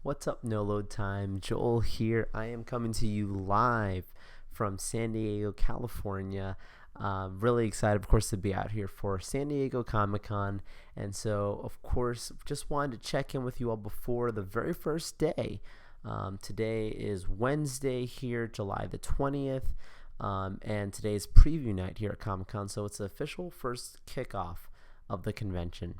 What's up, No Load Time? Joel here. I am coming to you live from San Diego, California. Really excited, of course, to be out here for San Diego Comic Con. And so, of course, just wanted to check in with you all before the very first day. Today is Wednesday here, July the 20th. And today's preview night here at Comic Con. So it's the official first kickoff of the convention.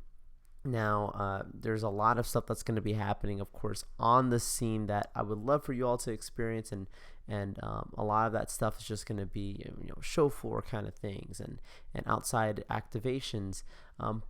Now, there's a lot of stuff that's going to be happening, of course, on the scene that I would love for you all to experience, and a lot of that stuff is just going to be show floor kind of things and outside activations.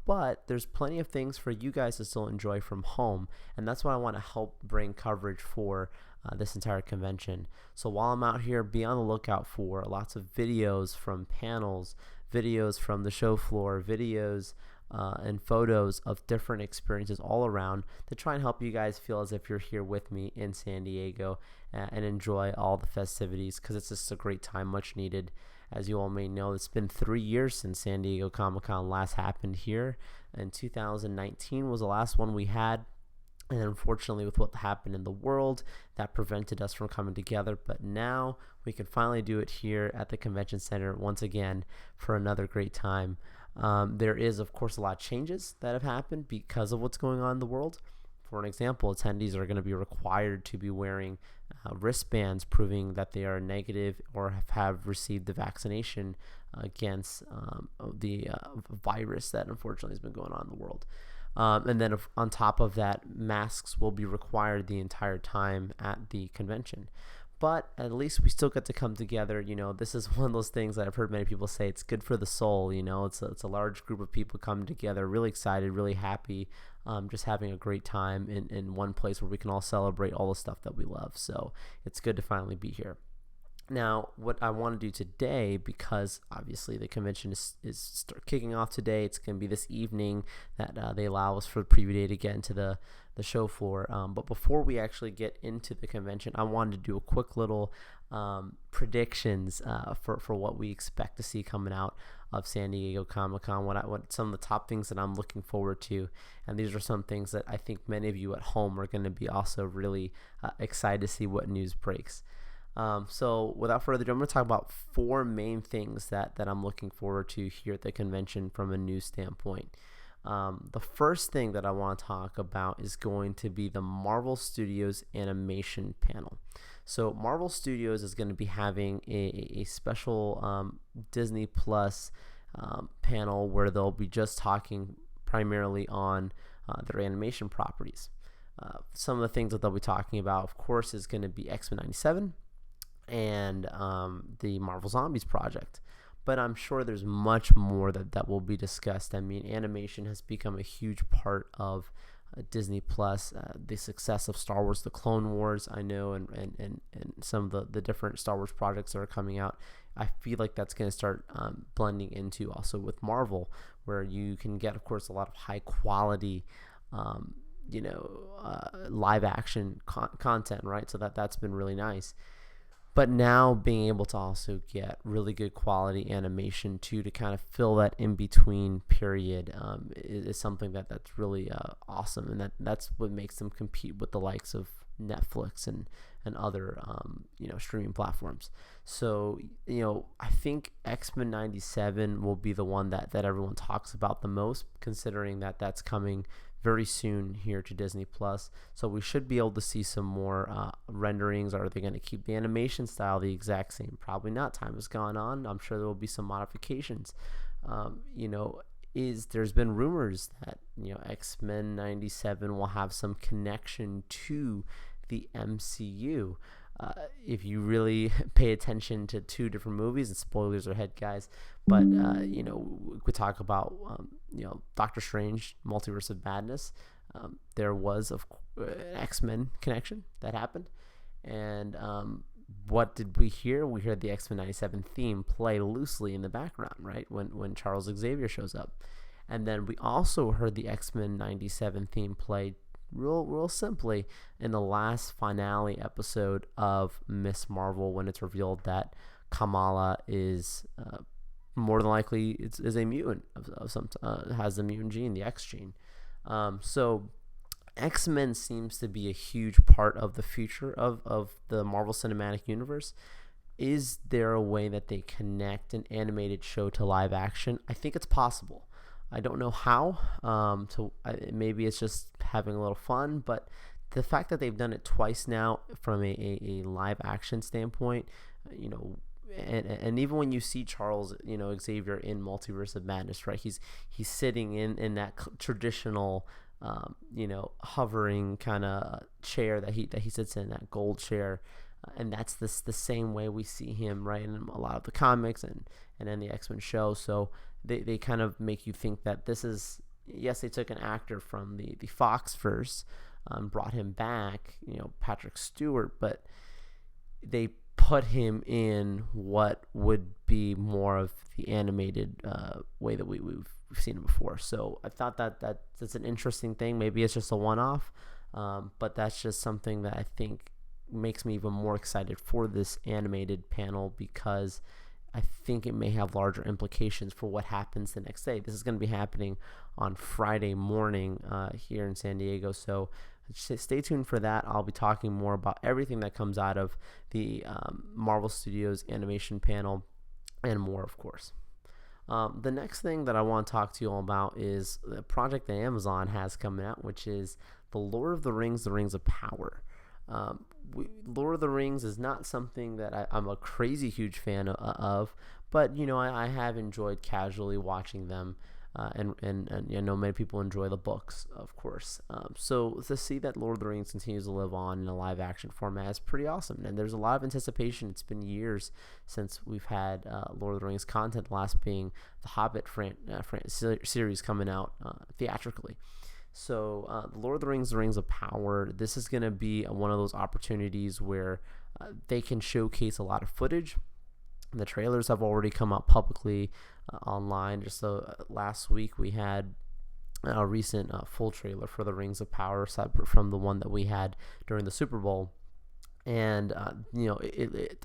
But there's plenty of things for you guys to still enjoy from home, and that's what I want to help bring coverage for this entire convention. So while I'm out here, be on the lookout for lots of videos from panels, videos from the show floor, videos and photos of different experiences all around to try and help you guys feel as if you're here with me in San Diego and enjoy all the festivities, because it's just a great time, much needed. As you all may know, it's been 3 years since San Diego Comic-Con last happened here, and 2019 was the last one we had. And unfortunately, with what happened in the world, that prevented us from coming together. But now we can finally do it here at the convention center once again for another great time. There is, of course, a lot of changes that have happened because of what's going on in the world. For an example, attendees are going to be required to be wearing wristbands proving that they are negative or have received the vaccination against the virus that unfortunately has been going on in the world. And then on top of that, masks will be required the entire time at the convention. But at least we still get to come together. This is one of those things that I've heard many people say, it's good for the soul. It's a large group of people coming together, really excited, really happy, just having a great time in one place where we can all celebrate all the stuff that we love. So it's good to finally be here. Now, what I want to do today, because obviously the convention is kicking off today, it's going to be this evening that they allow us for the preview day to get into the show floor. But before we actually get into the convention, I wanted to do a quick little predictions for what we expect to see coming out of San Diego Comic-Con, what some of the top things that I'm looking forward to. And these are some things that I think many of you at home are going to be also really excited to see what news breaks. So without further ado, I'm going to talk about 4 main things that I'm looking forward to here at the convention from a news standpoint. The first thing that I want to talk about is going to be the Marvel Studios animation panel. So Marvel Studios is going to be having a special Disney Plus panel where they'll be just talking primarily on their animation properties. Some of the things that they'll be talking about, of course, is going to be X-Men 97 and the Marvel Zombies project. But I'm sure there's much more that will be discussed. I mean, animation has become a huge part of Disney Plus. The success of Star Wars: The Clone Wars, I know, and some of the different Star Wars projects that are coming out. I feel like that's going to start blending into also with Marvel, where you can get, of course, a lot of high quality live action content, right? So that's been really nice. But now being able to also get really good quality animation too, to kind of fill that in-between period is something that's really awesome. And that's what makes them compete with the likes of Netflix and other streaming platforms. So I think X-Men 97 will be the one that everyone talks about the most, considering that that's coming very soon here to Disney Plus. So we should be able to see some more renderings. Are they going to keep the animation style the exact same? Probably not. Time has gone on. I'm sure there will be some modifications. There's been rumors that X-Men 97 will have some connection to the MCU. If you really pay attention to 2 different movies, and spoilers ahead, guys, but we could talk about Doctor Strange, Multiverse of Madness. There was an X-Men connection that happened, and what did we hear? We heard the X-Men 97 theme play loosely in the background, right, when Charles Xavier shows up, and then we also heard the X-Men 97 theme play real simply in the last finale episode of Miss Marvel, when it's revealed that Kamala is more than likely is a mutant of some has the mutant gene, the X gene. So X-Men seems to be a huge part of the future of the Marvel Cinematic Universe. Is there a way that they connect an animated show to live action? I think it's possible. I don't know how. Maybe it's just having a little fun, but the fact that they've done it twice now from a live action standpoint, you know, and even when you see Charles, Xavier in Multiverse of Madness, right? He's sitting in that traditional, hovering kind of chair that he sits in, that gold chair. And that's the same way we see him, right, in a lot of the comics and in the X-Men show. So they kind of make you think that this is, yes, they took an actor from the Fox verse, brought him back, Patrick Stewart, but they put him in what would be more of the animated way that we've seen him before. So I thought that's an interesting thing. Maybe it's just a one-off, but that's just something that I think makes me even more excited for this animated panel, because I think it may have larger implications for what happens the next day. This is going to be happening on Friday morning here in San Diego, so stay tuned for that. I'll be talking more about everything that comes out of the Marvel Studios animation panel and more, of course. The next thing that I want to talk to you all about is the project that Amazon has coming out, which is The Lord of the Rings, The Rings of Power. Lord of the Rings is not something that I'm a crazy huge fan of, but I have enjoyed casually watching them, and many people enjoy the books, of course. So to see that Lord of the Rings continues to live on in a live action format is pretty awesome, and there's a lot of anticipation. It's been years since we've had Lord of the Rings content, the last being the Hobbit series coming out theatrically. So the Lord of the Rings, The Rings of Power, this is going to be one of those opportunities where they can showcase a lot of footage. The trailers have already come out publicly online. Just last week we had a recent full trailer for The Rings of Power, separate from the one that we had during the Super Bowl. And,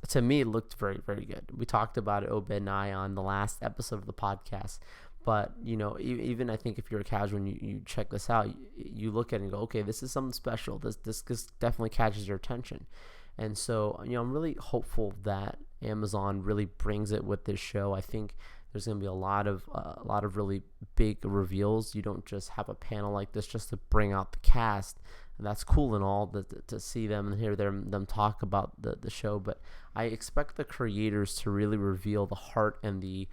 to me, it looked very, very good. We talked about it, Obed and I, on the last episode of the podcast. But, even I think if you're a casual and you check this out, you look at it and go, okay, this is something special. This definitely catches your attention. And so, I'm really hopeful that Amazon really brings it with this show. I think there's going to be a lot of really big reveals. You don't just have a panel like this just to bring out the cast. And that's cool and all to see them and hear them talk about the show. But I expect the creators to really reveal the heart and the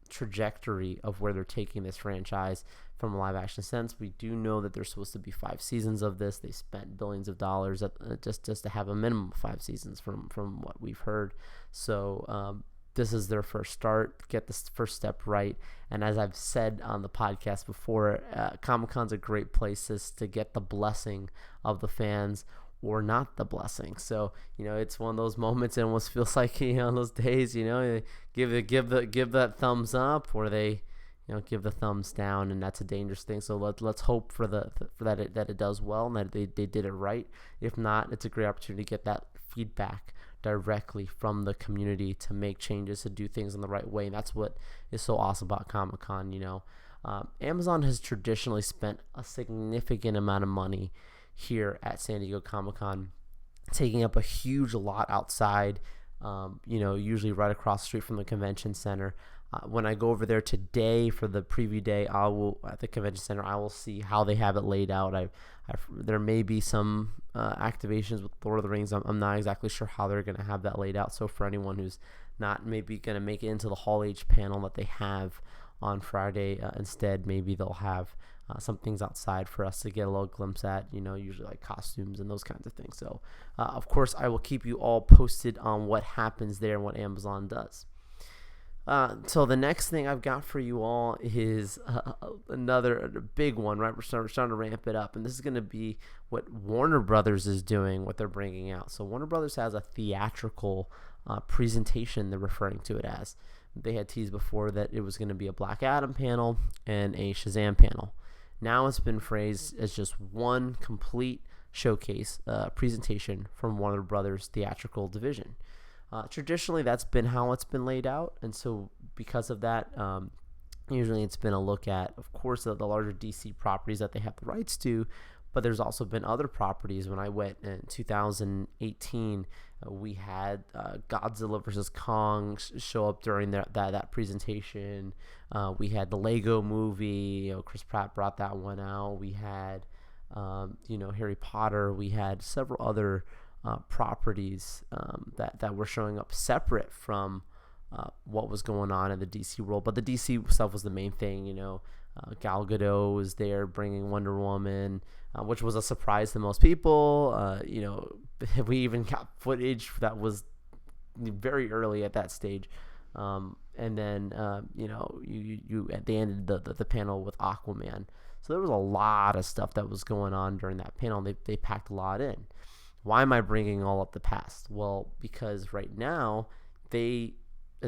trajectory of where they're taking this franchise from a live action sense. We do know that there's supposed to be 5 seasons of this. They spent billions of dollars just to have a minimum of 5 seasons from what we've heard. So this is their first start, get this first step right. And as I've said on the podcast before, Comic-Con's a great place to get the blessing of the fans or not the blessing. So, it's one of those moments. It almost feels like, those days, give that thumbs up, or they, give the thumbs down, and that's a dangerous thing. So let's hope for that it does well, and that they did it right. If not, it's a great opportunity to get that feedback directly from the community to make changes, to do things in the right way. And that's what is so awesome about Comic-Con. Amazon has traditionally spent a significant amount of money here at San Diego Comic-Con, taking up a huge lot outside, usually right across the street from the convention center. When I go over there today for the preview day, at the convention center, I will see how they have it laid out. There may be some activations with Lord of the Rings. I'm not exactly sure how they're going to have that laid out. So for anyone who's not maybe going to make it into the Hall H panel that they have on Friday, instead, maybe they'll have some things outside for us to get a little glimpse at, usually like costumes and those kinds of things. So, of course, I will keep you all posted on what happens there and what Amazon does. So the next thing I've got for you all is another big one, right? We're starting to ramp it up, and this is going to be what Warner Brothers is doing, what they're bringing out. So Warner Brothers has a theatrical presentation, they're referring to it as. They had teased before that it was going to be a Black Adam panel and a Shazam panel. Now it's been phrased as just one complete showcase presentation from Warner Brothers theatrical division. Traditionally, that's been how it's been laid out, and so because of that, usually it's been a look at, of course, the larger DC properties that they have the rights to, But there's also been other properties. When I went in 2018, we had Godzilla versus Kong show up during that presentation. We had the Lego movie. Chris Pratt brought that one out. We had Harry Potter. We had several other properties that were showing up separate from what was going on in the DC world. But the DC stuff was the main thing. Gal Gadot was there bringing Wonder Woman, which was a surprise to most people. We even got footage that was very early at that stage. And then they ended the panel with Aquaman. So there was a lot of stuff that was going on during that panel. They packed a lot in. Why am I bringing all up the past? Well, because right now in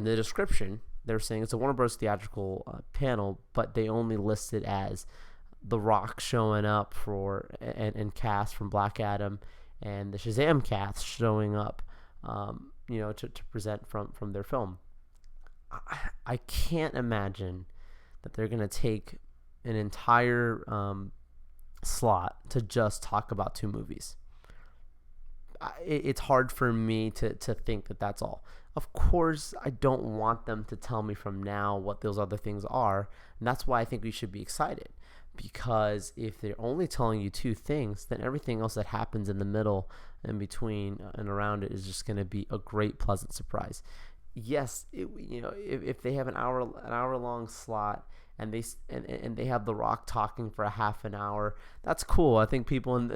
the description, they're saying it's a Warner Bros. Theatrical panel, but they only list it as The Rock showing up and cast from Black Adam, and the Shazam cast showing up, to present from their film. I can't imagine that they're going to take an entire slot to just talk about two movies. It's hard for me to think that that's all. Of course, I don't want them to tell me from now what those other things are, and that's why I think we should be excited. Because if they're only telling you two things, then everything else that happens in the middle, in between, and around it is just going to be a great, pleasant surprise. Yes, if they have an hour long slot and they have The Rock talking for a half an hour, that's cool. I think people on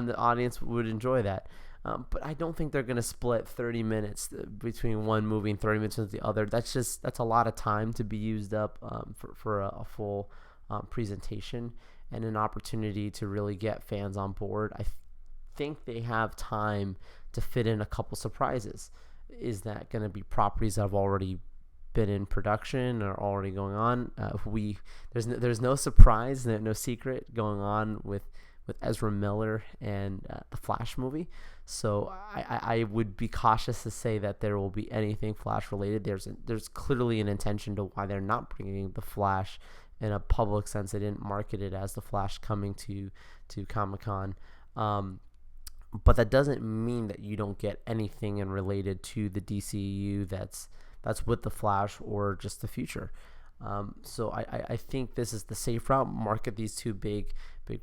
the audience would enjoy that. But I don't think they're going to split 30 minutes between one movie and 30 minutes with the other. That's a lot of time to be used up for a full presentation and an opportunity to really get fans on board. I think they have time to fit in a couple surprises. Is that going to be properties that have already been in production or already going on? There's no surprise, no secret going on with Ezra Miller and the Flash movie. So I would be cautious to say that there will be anything Flash related. There's clearly an intention to why they're not bringing the Flash in a public sense. They didn't market it as the Flash coming to Comic-Con. But that doesn't mean that you don't get anything in related to the DCU that's with the Flash or just the future. So I think this is the safe route. Market these two big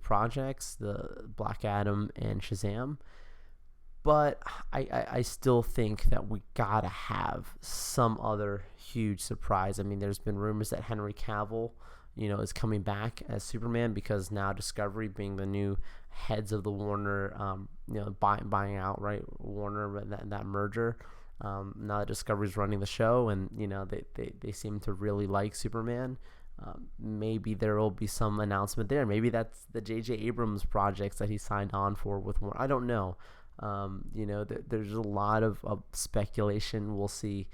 projects, the Black Adam and Shazam. But I still think that we gotta have some other huge surprise. I mean, there's been rumors that Henry Cavill, is coming back as Superman because now Discovery, being the new heads of the Warner, buying out, right, Warner, that merger. Now that Discovery's running the show, and they seem to really like Superman. Maybe there will be some announcement there. Maybe that's the J.J. Abrams projects that he signed on for with Warner. I don't know. There's a lot of speculation. We'll see.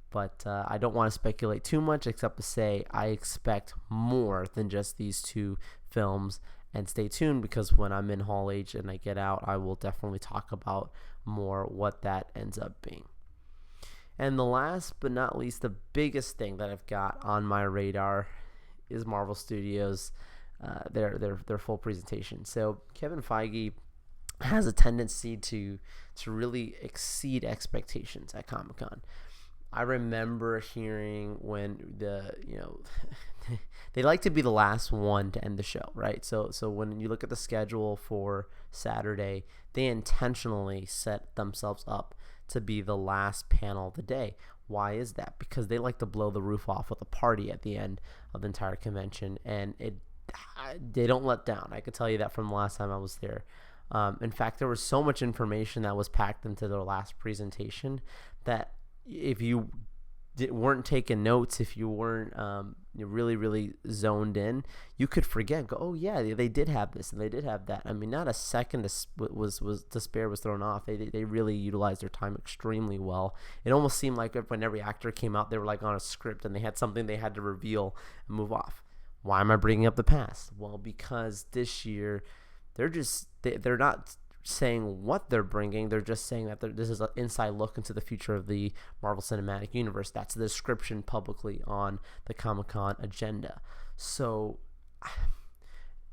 But I don't want to speculate too much, except to say I expect more than just these two films. And stay tuned, because when I'm in Hall H and I get out, I will definitely talk about more what that ends up being. And the last but not least, the biggest thing that I've got on my radar is Marvel Studios, their full presentation. So Kevin Feige has a tendency to really exceed expectations at Comic-Con. I remember hearing when they like to be the last one to end the show, right? So when you look at the schedule for Saturday, they intentionally set themselves up to be the last panel of the day. Why is that? Because they like to blow the roof off with a party at the end of the entire convention, and they don't let down. I could tell you that from the last time I was there. In fact, there was so much information that was packed into their last presentation that if you weren't taking notes, if you weren't really, really zoned in, you could forget. Go, oh yeah, they did have this and they did have that. I mean, not a second was to spare was thrown off. They really utilized their time extremely well. It almost seemed like when every actor came out, they were like on a script and they had something they had to reveal and move off. Why am I bringing up the past? Well, because this year they're not saying what they're bringing. They're just saying that this is an inside look into the future of the Marvel Cinematic Universe. That's the description publicly on the Comic-Con agenda. So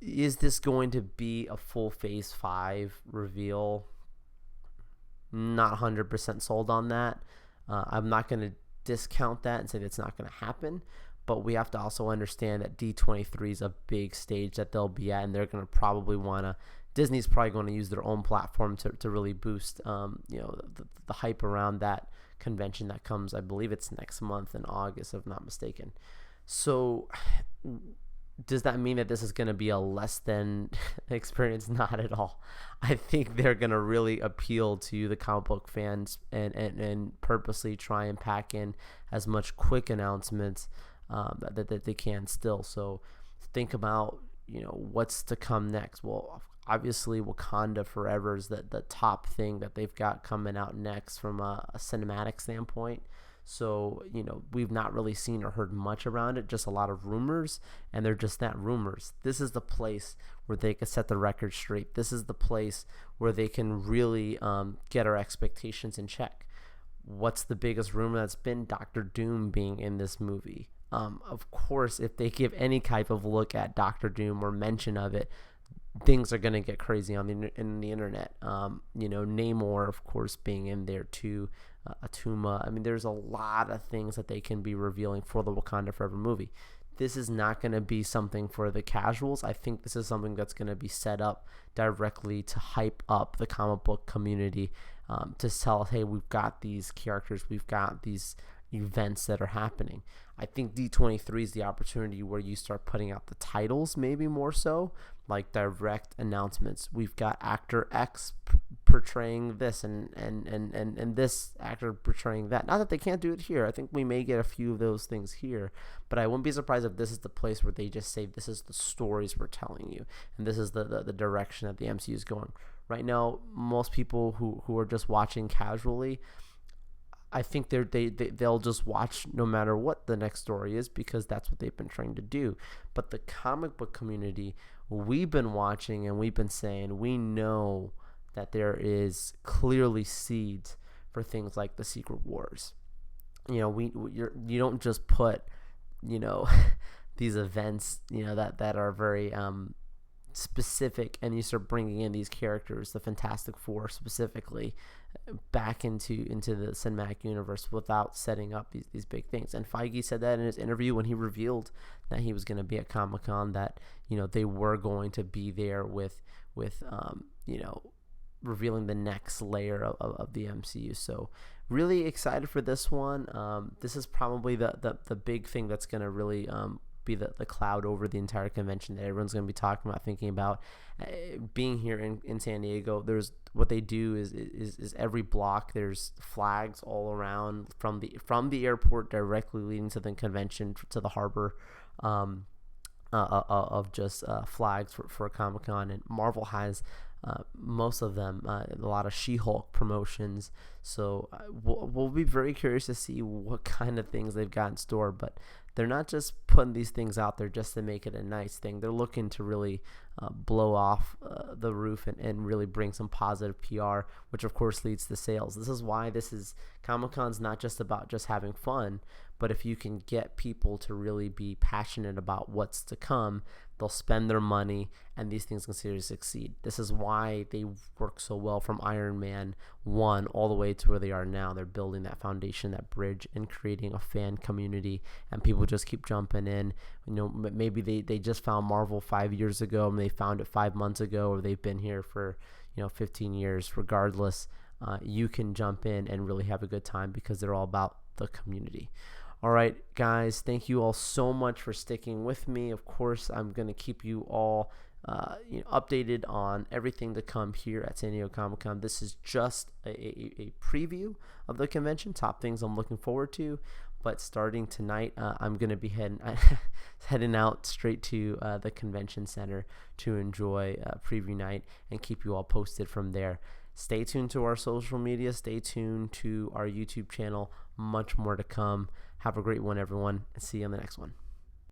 Is this going to be a full Phase 5 reveal? Not 100% sold on that. I'm not going to discount that and say that's not going to happen, but we have to also understand that D23 is a big stage that they'll be at, and they're going to probably want to, Disney's probably going to use their own platform to really boost the hype around that convention that comes, I believe it's next month in August, if I'm not mistaken. So does that mean that this is going to be a less than experience? Not at all. I think they're going to really appeal to the comic book fans and purposely try and pack in as much quick announcements that they can still. So think about, what's to come next. Well, obviously Wakanda Forever is the top thing that they've got coming out next from a cinematic standpoint. So, we've not really seen or heard much around it, just a lot of rumors, and they're just that, rumors. This is the place where they can set the record straight. This is the place where they can really get our expectations in check. What's the biggest rumor that's been? Doctor Doom being in this movie. Of course, if they give any type of look at Doctor Doom or mention of it, things are going to get crazy on the internet. Namor, of course, being in there too. Atuma. I mean, there's a lot of things that they can be revealing for the Wakanda Forever movie. This is not going to be something for the casuals. I think this is something that's going to be set up directly to hype up the comic book community, to tell, hey, we've got these characters, we've got these events that are happening. I think D23 is the opportunity where you start putting out the titles, maybe more so, like direct announcements. We've got actor X portraying this and this actor portraying that. Not that they can't do it here. I think we may get a few of those things here, but I wouldn't be surprised if this is the place where they just say, this is the stories we're telling you, and this is the direction that the MCU is going. Right now, most people who are just watching casually, I think they'll just watch no matter what the next story is, because that's what they've been trying to do. But the comic book community, we've been watching and we've been saying, we know that there is clearly seeds for things like the Secret Wars. You don't just put these events that are very specific, and you start bringing in these characters, the Fantastic Four specifically, back into the cinematic universe without setting up these big things. And Feige said that in his interview when he revealed that he was going to be at Comic-Con, that they were going to be there with revealing the next layer of the MCU. So really excited for this one. This is probably the big thing that's going to really be the cloud over the entire convention that everyone's going to be talking about, thinking about. Being here in San Diego, there's what they do is every block there's flags all around from the airport directly leading to the convention to the harbor, of just flags for Comic-Con. And Marvel has most of them, a lot of She-Hulk promotions. So we'll be very curious to see what kind of things they've got in store. But they're not just putting these things out there just to make it a nice thing. They're looking to really blow off the roof and really bring some positive PR, which of course leads to sales. This is why Comic-Con's not just about just having fun, but if you can get people to really be passionate about what's to come, they'll spend their money, and these things can seriously succeed. This is why they work so well from Iron Man 1 all the way to where they are now. They're building that foundation, that bridge, and creating a fan community, and people just keep jumping in. Maybe they just found Marvel 5 years ago, and they found it 5 months ago, or they've been here for 15 years. Regardless, you can jump in and really have a good time because they're all about the community. All right, guys, thank you all so much for sticking with me. Of course, I'm going to keep you all updated on everything to come here at San Diego Comic-Con. This is just a preview of the convention, top things I'm looking forward to. But starting tonight, I'm going to be heading out straight to the convention center to enjoy preview night and keep you all posted from there. Stay tuned to our social media. Stay tuned to our YouTube channel. Much more to come. Have a great one, everyone, and see you on the next one.